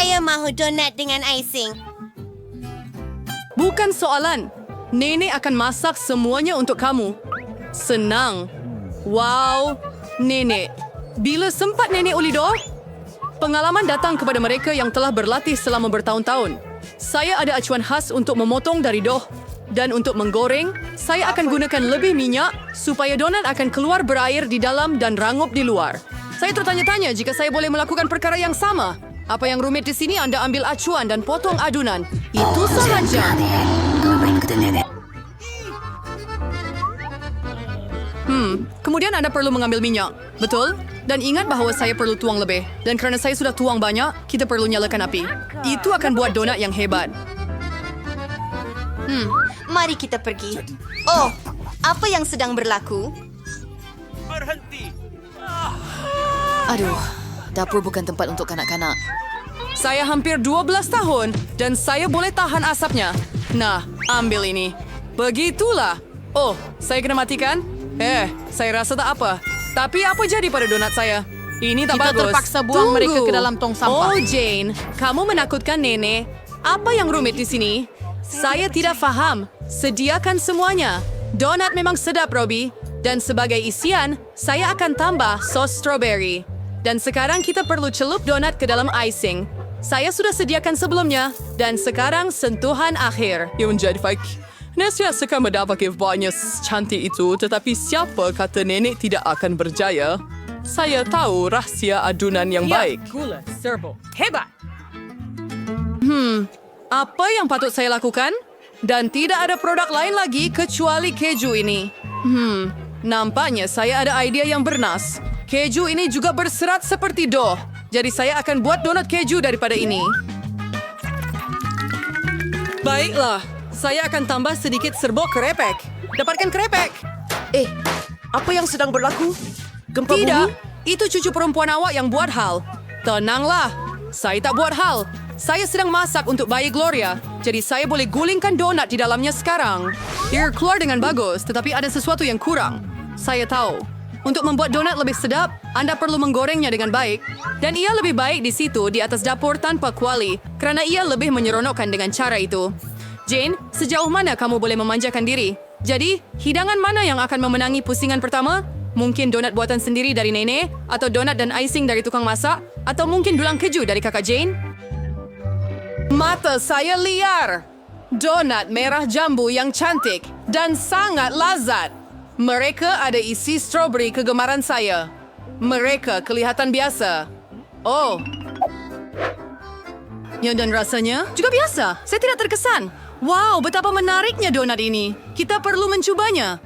Saya mahu donat dengan icing. Bukan soalan. Nenek akan masak semuanya untuk kamu. Senang. Wow, Nenek. Bila sempat Nenek uli doh? Pengalaman datang kepada mereka yang telah berlatih selama bertahun-tahun. Saya ada acuan khas untuk memotong dari doh. Dan untuk menggoreng, saya akan gunakan lebih minyak supaya donat akan keluar berair di dalam dan rangup di luar. Saya tertanya-tanya jika saya boleh melakukan perkara yang sama. Apa yang rumit di sini, Anda ambil acuan dan potong adunan. Itu sahaja. Kemudian Anda perlu mengambil minyak. Betul? Dan ingat bahawa saya perlu tuang lebih. Dan kerana saya sudah tuang banyak, kita perlu nyalakan api. Itu akan buat donat yang hebat. Mari kita pergi. Oh, apa yang sedang berlaku? Aduh, dapur bukan tempat untuk kanak-kanak. Saya hampir 12 tahun dan saya boleh tahan asapnya. Nah, ambil ini. Begitulah. Oh, saya kena matikan? Saya rasa tak apa. Tapi apa jadi pada donat saya? Ini tak Kita bagus. terpaksa buang mereka ke dalam tong sampah. Oh, Jane. Kamu menakutkan Nenek. Apa yang rumit di sini? Saya tidak faham. Sediakan semuanya. Donat memang sedap, Robbie. Dan sebagai isian, saya akan tambah sos strawberry. Dan sekarang kita perlu celup donat ke dalam icing. Saya sudah sediakan sebelumnya. Dan sekarang sentuhan akhir. Yang menjadi baik. Nesya suka mendapat banyak cantik itu, tetapi siapa kata Nenek tidak akan berjaya? Saya tahu rahsia adunan yang baik. Gula, serbo. Hebat! Apa yang patut saya lakukan? Dan tidak ada produk lain lagi kecuali keju ini. Nampaknya saya ada idea yang bernas. Keju ini juga berserat seperti dough. Jadi saya akan buat donat keju daripada ini. Baiklah, saya akan tambah sedikit serbuk krepek. Dapatkan krepek. Apa yang sedang berlaku? Gempa Tidak, bumi? itu cucu perempuan awak yang buat hal. Tenanglah, saya tak buat hal. Saya sedang masak untuk bayi Gloria, jadi saya boleh gulingkan donat di dalamnya sekarang. Ia keluar dengan bagus, tetapi ada sesuatu yang kurang. Saya tahu. Untuk membuat donat lebih sedap, Anda perlu menggorengnya dengan baik. Dan ia lebih baik di situ di atas dapur tanpa kuali, kerana ia lebih menyeronokkan dengan cara itu. Jane, sejauh mana kamu boleh memanjakan diri? Jadi, hidangan mana yang akan memenangi pusingan pertama? Mungkin donat buatan sendiri dari Nenek, atau donat dan icing dari tukang masak, atau mungkin dulang keju dari kakak Jane? Mata saya liar. Donat merah jambu yang cantik dan sangat lazat. Mereka ada isi strawberry kegemaran saya. Mereka kelihatan biasa. Oh. Ya, dan rasanya juga biasa. Saya tidak terkesan. Wow, betapa menariknya donat ini. Kita perlu mencobanya.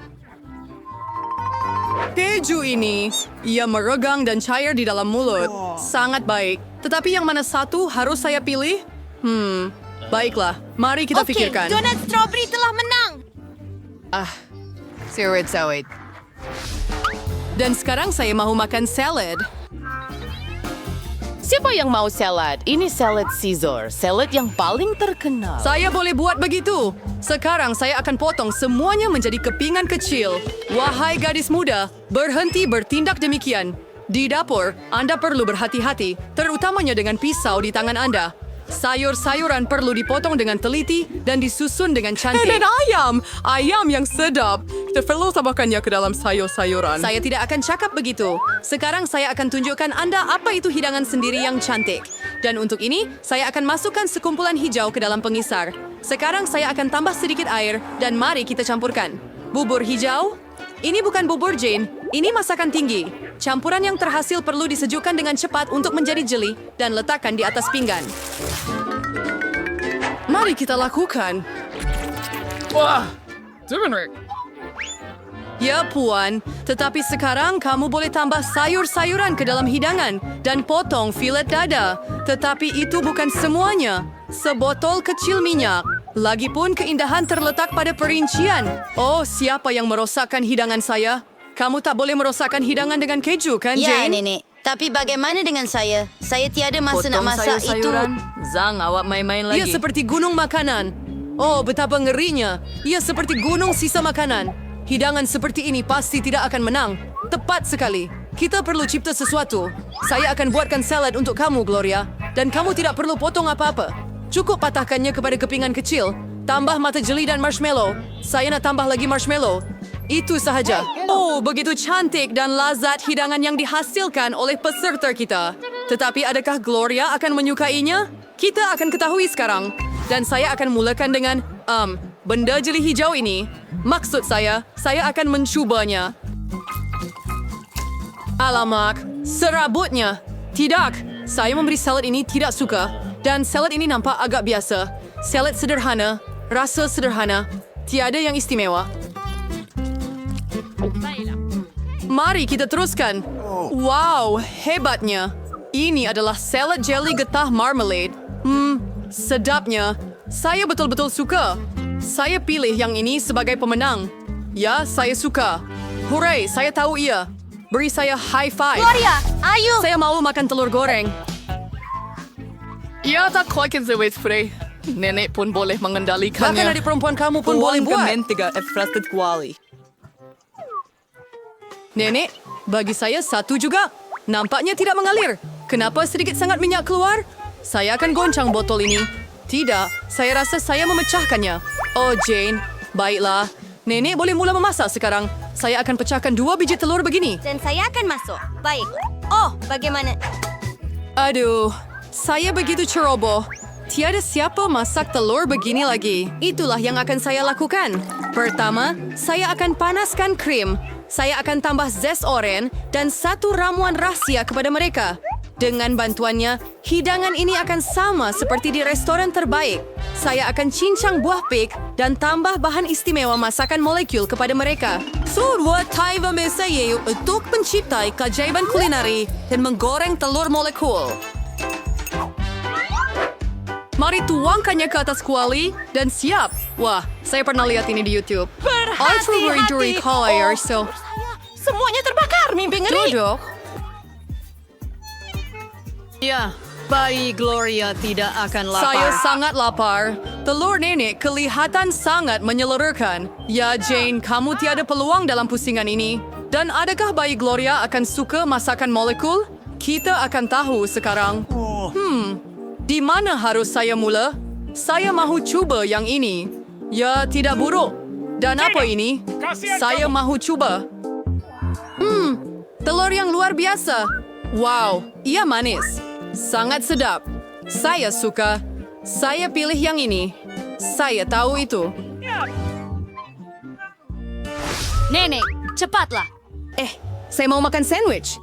Keju ini, ia meregang dan cair di dalam mulut. Sangat baik. Tetapi yang mana satu harus saya pilih? Baiklah. Mari kita pikirkan. Donat strawberry telah menang. Sawit. Dan sekarang saya mahu makan salad. Siapa yang mau salad? Ini salad Caesar, salad yang paling terkenal. Saya boleh buat begitu. Sekarang saya akan potong semuanya menjadi kepingan kecil. Wahai gadis muda, berhenti bertindak demikian. Di dapur, Anda perlu berhati-hati, terutamanya dengan pisau di tangan Anda. Sayur-sayuran perlu dipotong dengan teliti dan disusun dengan cantik. Dan ayam yang sedap. Kita perlu tambahkannya ke dalam sayur-sayuran. Saya tidak akan cakap begitu. Sekarang saya akan tunjukkan Anda apa itu hidangan sendiri yang cantik. Dan untuk ini, saya akan masukkan sekumpulan hijau ke dalam pengisar. Sekarang saya akan tambah sedikit air dan mari kita campurkan. Bubur hijau? Ini bukan bubur, Jane. Ini masakan tinggi. Campuran yang terhasil perlu disejukkan dengan cepat untuk menjadi jeli dan letakkan di atas pinggan. Mari kita lakukan. Wah, Dominic. Ya, Puan. Tetapi sekarang kamu boleh tambah sayur-sayuran ke dalam hidangan dan potong filet dada. Tetapi itu bukan semuanya. Sebotol kecil minyak. Lagipun keindahan terletak pada perincian. Oh, siapa yang merosakkan hidangan saya? Kamu tak boleh merosakkan hidangan dengan keju, kan, Ya, Jane? Nenek. Tapi bagaimana dengan saya? Saya tiada masa nak masak itu. Zang, awak main-main lagi. Ia seperti gunung makanan. Oh, betapa ngerinya. Ia seperti gunung sisa makanan. Hidangan seperti ini pasti tidak akan menang. Tepat sekali. Kita perlu cipta sesuatu. Saya akan buatkan salad untuk kamu, Gloria. Dan kamu tidak perlu potong apa-apa. Cukup patahkannya kepada kepingan kecil. Tambah mata jeli dan marshmallow. Saya nak tambah lagi marshmallow. Itu sahaja. Oh, begitu cantik dan lazat hidangan yang dihasilkan oleh peserta kita. Tetapi adakah Gloria akan menyukainya? Kita akan ketahui sekarang. Dan saya akan mulakan dengan, benda jeli hijau ini. Maksud saya akan mencubanya. Alamak, serabutnya. Tidak, saya memberi salad ini tidak suka. Dan salad ini nampak agak biasa. Salad sederhana, rasa sederhana, tiada yang istimewa. Mari kita teruskan. Wow, hebatnya. Ini adalah salad jelly getah marmalade. Sedapnya. Saya betul-betul suka. Saya pilih yang ini sebagai pemenang. Ya, saya suka. Hooray, saya tahu ia. Beri saya high five. Gloria, ayo! Saya mau makan telur goreng. Ya, tak kuakin sewet spray. Nenek pun boleh mengendalikannya. Bahkan adik perempuan kamu pun boleh buat. mentega e frosted kuali. Nenek, bagi saya satu juga. Nampaknya tidak mengalir. Kenapa sedikit sangat minyak keluar? Saya akan goncang botol ini. Tidak, saya rasa saya memecahkannya. Oh, Jane. Baiklah. Nenek boleh mula memasak sekarang. Saya akan pecahkan 2 biji telur begini. Dan saya akan masuk. Baik. Oh, bagaimana? Aduh, saya begitu ceroboh. Tiada siapa masak telur begini lagi. Itulah yang akan saya lakukan. Pertama, saya akan panaskan krim. Saya akan tambah zest oren dan 1 ramuan rahasia kepada mereka. Dengan bantuannya, hidangan ini akan sama seperti di restoran terbaik. Saya akan cincang buah pig dan tambah bahan istimewa masakan molekul kepada mereka. Sebuah taiwan saya untuk menciptai keajaiban kulineri dan menggoreng telur molekul. Mari tuangkannya ke atas kuali dan siap. Wah, saya pernah lihat ini di YouTube. Berhati-hati. So. Semuanya terbakar, mimpi ngeri. Duduk. Ya, bayi Gloria tidak akan lapar. Saya sangat lapar. Telur nenek kelihatan sangat menyeluruhkan. Ya, Jane, kamu tiada peluang dalam pusingan ini. Dan adakah bayi Gloria akan suka masakan molekul? Kita akan tahu sekarang. Di mana harus saya mula? Saya mahu cuba yang ini. Ya, tidak buruk. Dan apa ini? Saya mahu cuba. Telur yang luar biasa. Wow, ia manis. Sangat sedap. Saya suka. Saya pilih yang ini. Saya tahu itu. Nenek, cepatlah. Saya mau makan sandwich.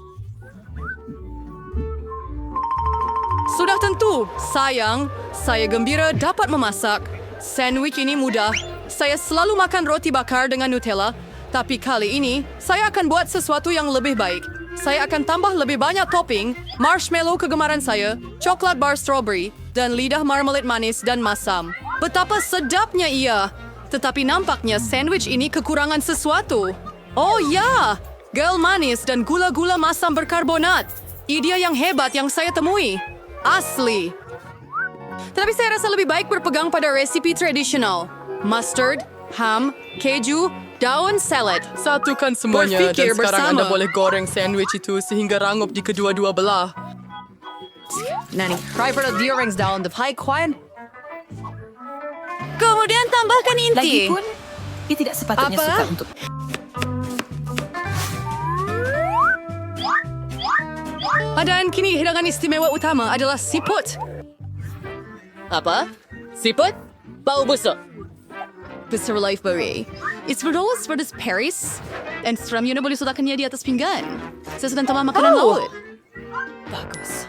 Sudah tentu. Sayang, saya gembira dapat memasak. Sandwich ini mudah. Saya selalu makan roti bakar dengan Nutella. Tapi kali ini, saya akan buat sesuatu yang lebih baik. Saya akan tambah lebih banyak topping, marshmallow kegemaran saya, coklat bar strawberry, dan lidah marmalade manis dan masam. Betapa sedapnya ia! Tetapi nampaknya sandwich ini kekurangan sesuatu. Oh ya! Gel manis dan gula-gula masam berkarbonat. Ide yang hebat yang saya temui. Asli. Tetapi saya rasa lebih baik berpegang pada resipi tradisional. Mustard, ham, keju, daun salad. Satukan semuanya Berfikir dan sekarang bersama. Anda boleh goreng sandwich itu sehingga rangup di kedua-dua belah. Nani, try for the earrings down the pie kwan. Kemudian tambahkan inti. Lagipun, dia tidak sepatutnya Apa? suka untuk... Dan kini hidangan istimewa utama adalah siput. Apa? Siput? Bau busuk. Besar life berry. It's berdolas versus Paris. Dan seramnya boleh sulakannya di atas pinggan. Saya sedang tambah makanan laut. Bagus.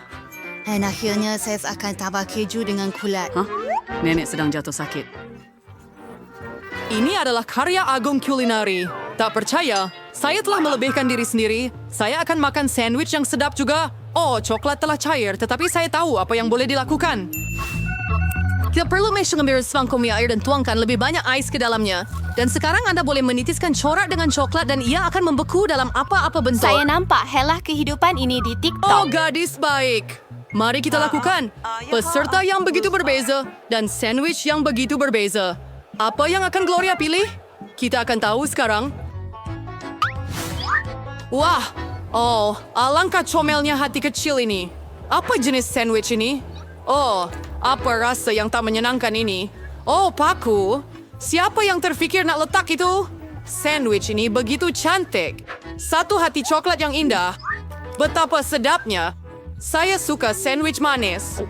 Dan akhirnya saya akan tambah keju dengan kulat. Nenek sedang jatuh sakit. Ini adalah karya agung kulineri. Tak percaya, saya telah melebihkan diri sendiri. Saya akan makan sandwich yang sedap juga. Oh, coklat telah cair, tetapi saya tahu apa yang boleh dilakukan. Kita perlu mengambil semangkuk mie air dan tuangkan lebih banyak ais ke dalamnya. Dan sekarang Anda boleh menitiskan corak dengan coklat dan ia akan membeku dalam apa-apa bentuk. Saya nampak helah kehidupan ini di TikTok. Oh, gadis baik. Mari kita lakukan. Peserta yang begitu berbeza dan sandwich yang begitu berbeza. Apa yang akan Gloria pilih? Kita akan tahu sekarang. Wah, Oh, alangkah comelnya hati kecil ini. Apa jenis sandwich ini? Oh, apa rasa yang tak menyenangkan ini? Oh, paku. Siapa yang terfikir nak letak itu? Sandwich ini begitu cantik. Satu hati coklat yang indah. Betapa sedapnya. Saya suka sandwich manis.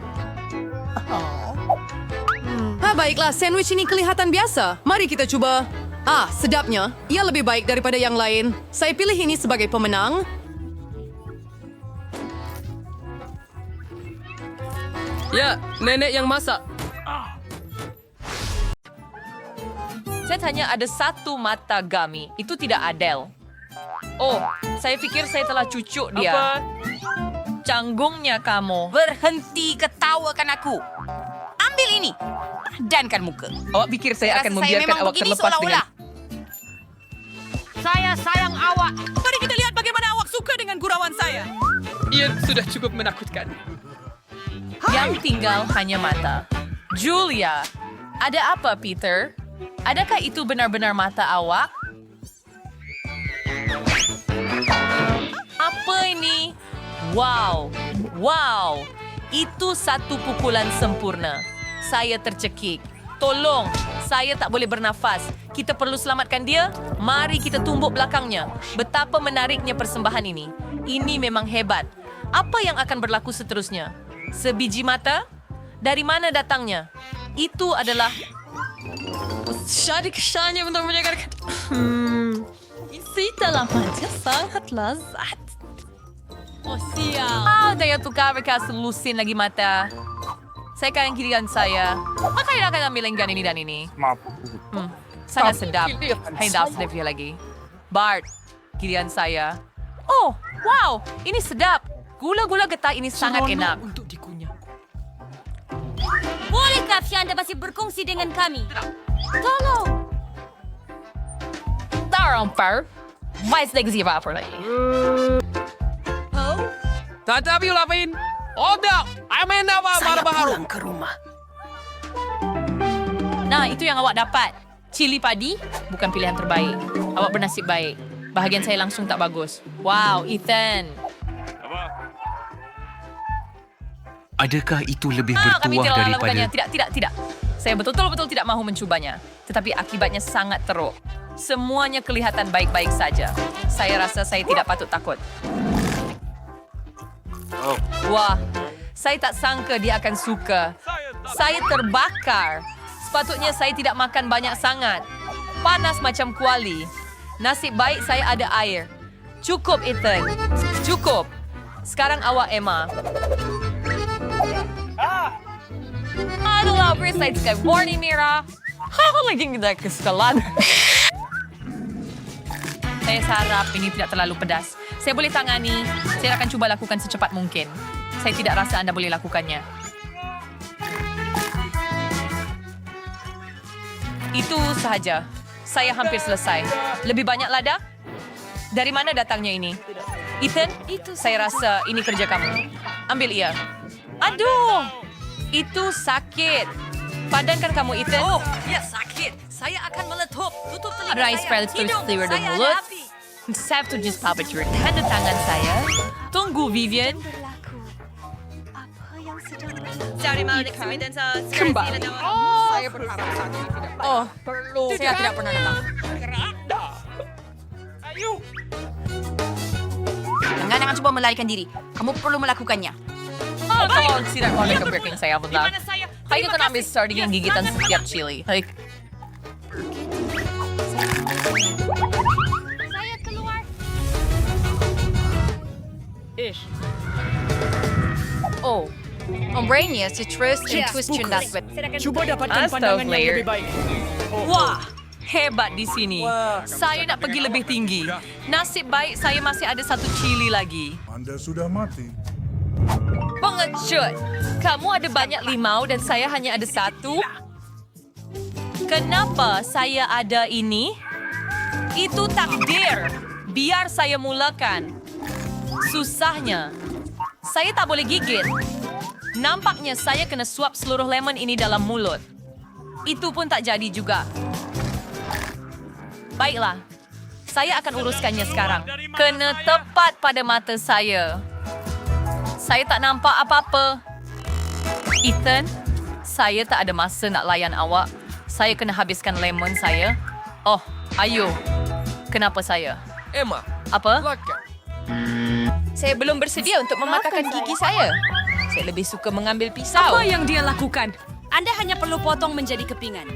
Baiklah, sandwich ini kelihatan biasa. Mari kita coba. Sedapnya. Ia lebih baik daripada yang lain. Saya pilih ini sebagai pemenang. Ya, nenek yang masak. Saya hanya ada satu mata Gami. Itu tidak adil. Oh, saya pikir saya telah cucuk dia. Apa? Canggungnya kamu. Berhenti ketawakan aku. Ambil ini. Dankan muka. Awak pikir saya akan Rasa membiarkan memang awak begini terlepas dengan... seolah-olah. Saya sayang awak. Mari kita lihat bagaimana awak suka dengan gurauan saya. Ia sudah cukup menakutkan. Yang tinggal hanya mata. Julia, ada apa, Peter? Adakah itu benar-benar mata awak? Apa ini? Wow, wow. Itu satu pukulan sempurna. Saya tercekik. Tolong, saya tak boleh bernafas. Kita perlu selamatkan dia. Mari kita tumbuk belakangnya. Betapa menariknya persembahan ini. Ini memang hebat. Apa yang akan berlaku seterusnya? Sebiji mata? Dari mana datangnya? Itu adalah... Syari-syarnya untuk menjaga... Isi dalam mata sangat lezat. Oh, sial. Daya tukar mereka selusin lagi mata. Saya akan giliran saya. Maka dia akan ambil lenggan ini dan ini. Sangat sedap. Hanya sedap dia lagi. Bart, giliran saya. Oh, wow. Ini sedap. Gula-gula getah ini sangat enak. Untuk dikunyah. Bolehkah Fianda masih berkongsi dengan kami? Tolong. Tarumpar. Mais lagi apa lagi? Tatapi ulapin. Oh, dah. Amin apa baru-baru. Ke rumah. Nah, itu yang awak dapat. Cili padi bukan pilihan terbaik. Awak bernasib baik. Bahagian saya langsung tak bagus. Wow, Ethan. Adakah itu lebih Kami bertuah tidak daripada... lakukannya. Tidak. Saya betul-betul tidak mahu mencubanya. Tetapi akibatnya sangat teruk. Semuanya kelihatan baik-baik saja. Saya rasa saya tidak patut takut. Wah, saya tak sangka dia akan suka. Saya terbakar. Sepatutnya saya tidak makan banyak sangat. Panas macam kuali. Nasib baik saya ada air. Cukup, Ethan. Cukup. Sekarang awak, Emma. Aduh, saya suka warning, Mira. Aku lagi kita ke sekolah. Saya harap ini tidak terlalu pedas. Saya boleh tangani. Saya akan cuba lakukan secepat mungkin. Saya tidak rasa anda boleh lakukannya. Itu sahaja. Saya hampir selesai. Lebih banyak lada? Dari mana datangnya ini? Ethan, saya rasa ini kerja kamu. Ambil ia. Aduh! Itu sakit. Padankan kamu, Ethan. Oh, ya sakit. Saya akan meletup. Tutup telinga Rice saya. pellets terus keluar dari mulut. Saya tuh just puppetry. Tanda tangan saya. Tunggu, Vivian. Berlaku. Apa yang sedang berlaku? Kembali. Saya berharap saat ini tidak. Perlu. Saya tidak pernah datang. Jangan coba melarikan diri. Kamu perlu melakukannya. Tolong tidak konek ke breaking saya, bentar. Kayak kita ambil sarding yang gigitan setiap chili. Like, Saya keluar. oh. Umbrania to trust and twist your nut with. Cuba dapatkan pandangan yang Layer. lebih baik. Wah, hebat di sini. Saya nak pergi lebih tinggi. Nasib baik saya masih ada satu chili lagi. Anda sudah mati. Pengecut. Kamu ada banyak limau dan saya hanya ada satu. Kenapa saya ada ini? Itu takdir. Biar saya mulakan. Susahnya. Saya tak boleh gigit. Nampaknya saya kena suap seluruh lemon ini dalam mulut. Itu pun tak jadi juga. Baiklah. Saya akan uruskannya sekarang. Kena tepat pada mata saya. Saya tak nampak apa-apa. Ethan, saya tak ada masa nak layan awak. Saya kena habiskan lemon saya. Oh, ayo. Kenapa saya? Emma, Apa? silakan. Saya belum bersedia untuk mematahkan gigi saya. Saya lebih suka mengambil pisau. Apa yang dia lakukan? Anda hanya perlu potong menjadi kepingan.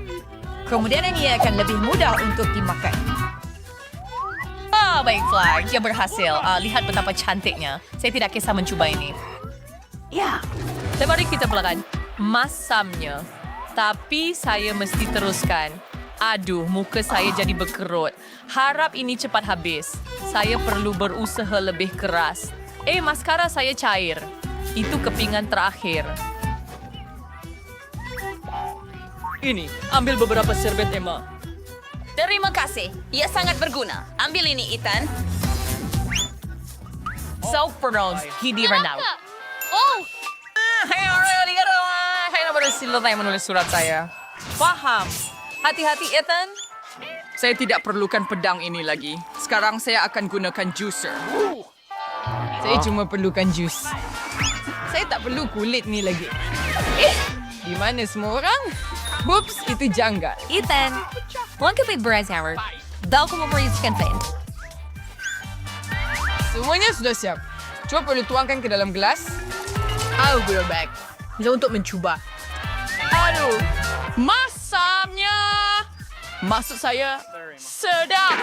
Kemudian ini akan lebih mudah untuk dimakan. Baiklah. Dia berhasil. Lihat betapa cantiknya. Saya tidak kisah mencuba ini. Ya. Dan mari kita mulakan. Masamnya. Tapi saya mesti teruskan. Aduh, muka saya jadi berkerut. Harap ini cepat habis. Saya perlu berusaha lebih keras. Maskara saya cair. Itu kepingan terakhir. Ini, ambil beberapa serbet, Emma. Terima kasih. Ia sangat berguna. Ambil ini, Ethan. Self-pronounced Hidiran now. Oh, Saya baru silat yang menulis surat saya. Paham. Hati-hati, Ethan. Saya tidak perlukan pedang ini lagi. Sekarang saya akan gunakan juicer. Saya cuma perlukan jus. Saya tak perlu kulit ni lagi. Di mana semua orang? Bups, itu janggal. Ethan, one kapit beras hammer. Daw ko mapariskan pen. Semuanya sudah siap. Cuma perlu tuangkan ke dalam gelas. I'll be right back. Untuk mencuba. Aduh, masamnya. Maksud saya, sedap.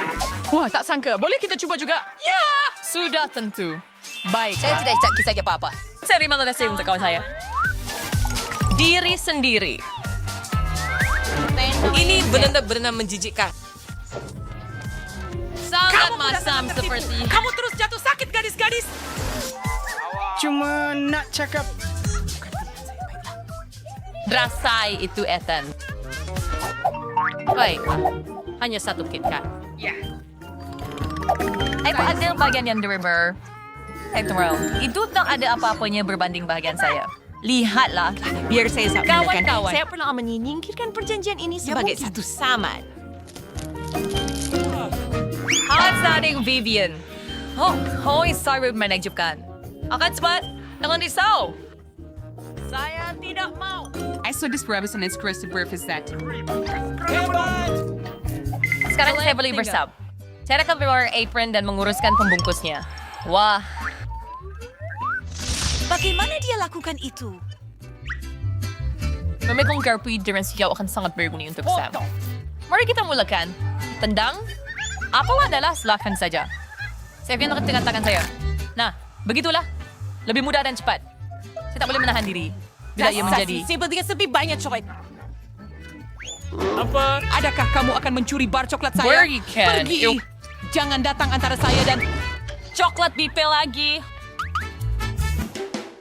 Wah, tak sangka. Boleh kita cuba juga? Ya! Sudah tentu. Baik. saya tidak kisah apa-apa. Terima kasih untuk kawan saya. Diri sendiri. Ini benar-benar menjijikkan. Sangat masam seperti... Kamu terus jatuh sakit, gadis-gadis. Cuma nak cakap. Rasai itu, Ethan. Baik. Hanya satu KitKat. Ya. Pada bagian yang driver. Itu tak ada apa-apanya berbanding bahagian saya. Lihatlah. Biar saya Kawan-kawan. Saya perlu menyingkirkan perjanjian ini sebagai satu saman. Outstanding Vivian. Hoy, saya menakjubkan. Akan cepat. Jangan risau. Saya tidak mau. I saw this rabbit and it's Christy Burf is that. Sekarang saya beli bersab. Saya akan keluar apron dan menguruskan pembungkusnya. Wah, Bagaimana dia lakukan itu? memikong garpu dengan siyaw akan sangat berguna untuk Sam. Mari kita mulakan. Tendang. Apalah adalah silakan saja. Saya akan dengan tangan saya. Nah, begitulah. Lebih mudah dan cepat. Saya tak boleh menahan diri. Bila ia menjadi... Lebih banyak coklat. Apa? Adakah kamu akan mencuri bar coklat saya? Where you can. Pergi. Jangan datang antara saya dan... Coklat bipe lagi.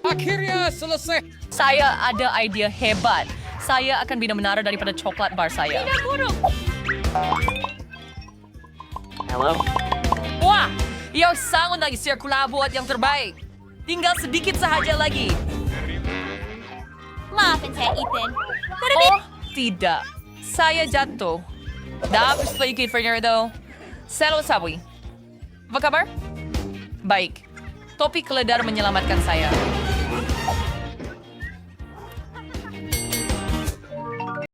Akhirnya selesai. Saya ada idea hebat. Saya akan bina menara daripada coklat bar saya. Tidak buruk. Hello? Wah, ia sangat lagi sirkula buat yang terbaik. Tinggal sedikit sahaja lagi. Maafin saya, Ethan. Oh, tidak. Saya jatuh. Dapat sedikit Fernando. Selamat sabi. Apa kabar? Baik. Topi keledar menyelamatkan saya.